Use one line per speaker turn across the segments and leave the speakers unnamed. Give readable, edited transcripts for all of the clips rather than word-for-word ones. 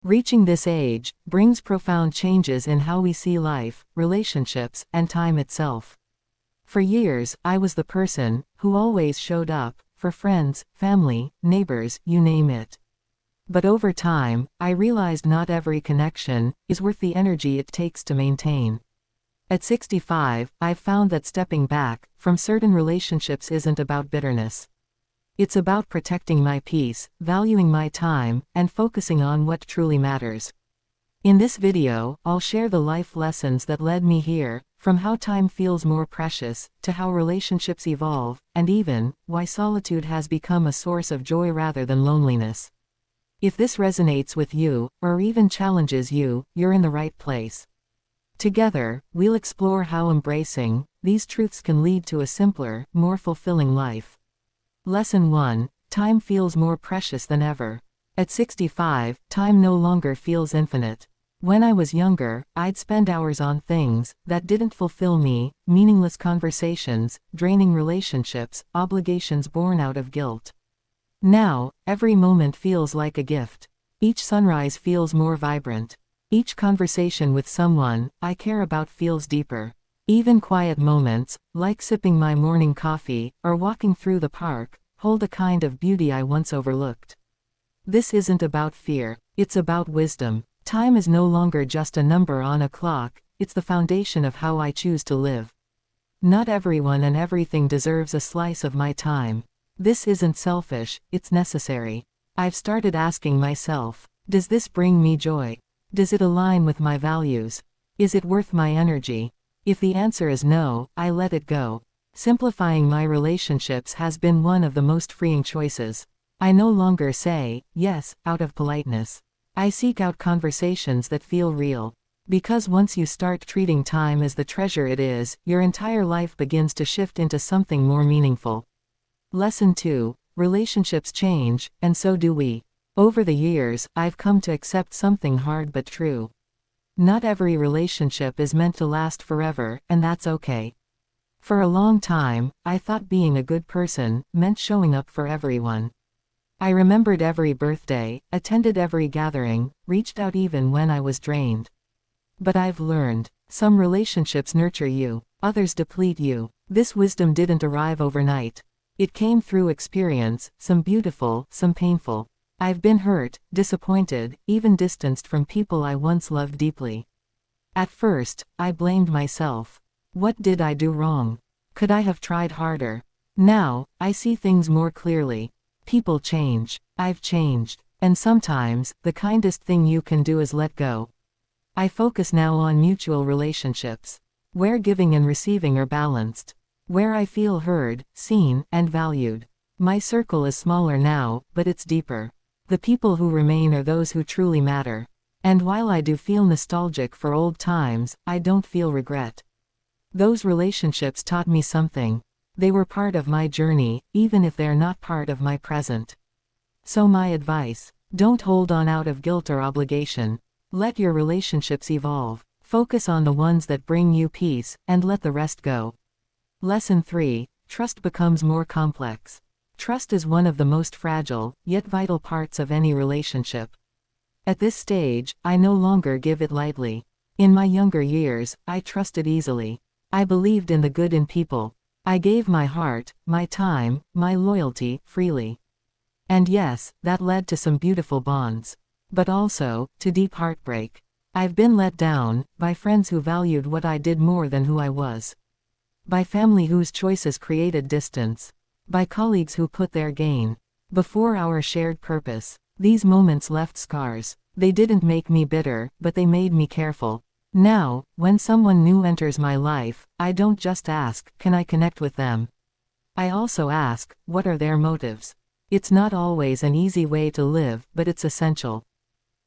Reaching this age brings profound changes in how we see life, relationships, and time itself. For years, I was the person who always showed up for friends, family, neighbors, you name it. But over time, I realized not every connection is worth the energy it takes to maintain. At 65, I've found that stepping back from certain relationships isn't about bitterness. It's about protecting my peace, valuing my time, and focusing on what truly matters. In this video, I'll share the life lessons that led me here, from how time feels more precious, to how relationships evolve, and even why solitude has become a source of joy rather than loneliness. If this resonates with you, or even challenges you, you're in the right place. Together, we'll explore how embracing these truths can lead to a simpler, more fulfilling life. Lesson 1. Time feels more precious than ever. At 65, time no longer feels infinite. When I was younger, I'd spend hours on things that didn't fulfill me, meaningless conversations, draining relationships, obligations born out of guilt. Now, every moment feels like a gift. Each sunrise feels more vibrant. Each conversation with someone I care about feels deeper. Even quiet moments, like sipping my morning coffee or walking through the park, hold a kind of beauty I once overlooked. This isn't about fear, it's about wisdom. Time is no longer just a number on a clock, it's the foundation of how I choose to live. Not everyone and everything deserves a slice of my time. This isn't selfish, it's necessary. I've started asking myself, does this bring me joy? Does it align with my values? Is it worth my energy? If the answer is no, I let it go. Simplifying my relationships has been one of the most freeing choices. I no longer say yes out of politeness. I seek out conversations that feel real. Because once you start treating time as the treasure it is, your entire life begins to shift into something more meaningful. Lesson 2. Relationships change, and so do we. Over the years, I've come to accept something hard but true. Not every relationship is meant to last forever, and that's okay. For a long time, I thought being a good person meant showing up for everyone. I remembered every birthday, attended every gathering, reached out even when I was drained. But I've learned, some relationships nurture you, others deplete you. This wisdom didn't arrive overnight. It came through experience, some beautiful, some painful. I've been hurt, disappointed, even distanced from people I once loved deeply. At first, I blamed myself. What did I do wrong? Could I have tried harder? Now, I see things more clearly. People change. I've changed. And sometimes, the kindest thing you can do is let go. I focus now on mutual relationships, where giving and receiving are balanced. Where I feel heard, seen, and valued. My circle is smaller now, but it's deeper. The people who remain are those who truly matter. And while I do feel nostalgic for old times, I don't feel regret. Those relationships taught me something. They were part of my journey, even if they're not part of my present. So my advice: don't hold on out of guilt or obligation. Let your relationships evolve. Focus on the ones that bring you peace, and let the rest go. Lesson 3. Trust becomes more complex. Trust is one of the most fragile, yet vital parts of any relationship. At this stage, I no longer give it lightly. In my younger years, I trusted easily. I believed in the good in people. I gave my heart, my time, my loyalty, freely. And yes, that led to some beautiful bonds. But also, to deep heartbreak. I've been let down, by friends who valued what I did more than who I was. By family whose choices created distance. By colleagues who put their gain before our shared purpose. These moments left scars. They didn't make me bitter, but they made me careful. Now, when someone new enters my life, I don't just ask, can I connect with them? I also ask, what are their motives? It's not always an easy way to live, but it's essential.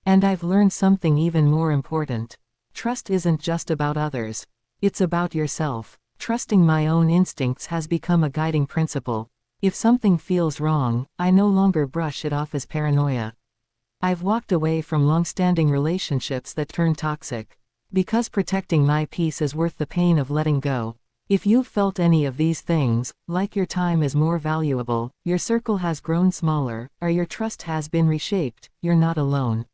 And I've learned something even more important. Trust isn't just about others. It's about yourself. Trusting my own instincts has become a guiding principle. If something feels wrong, I no longer brush it off as paranoia. I've walked away from long-standing relationships that turned toxic. Because protecting my peace is worth the pain of letting go. If you've felt any of these things, like your time is more valuable, your circle has grown smaller, or your trust has been reshaped, you're not alone.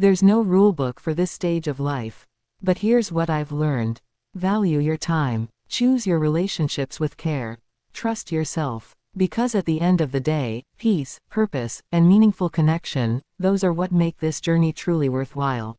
There's no rulebook for this stage of life. But here's what I've learned. Value your time. Choose your relationships with care. Trust yourself. Because at the end of the day, peace, purpose, and meaningful connection, those are what make this journey truly worthwhile.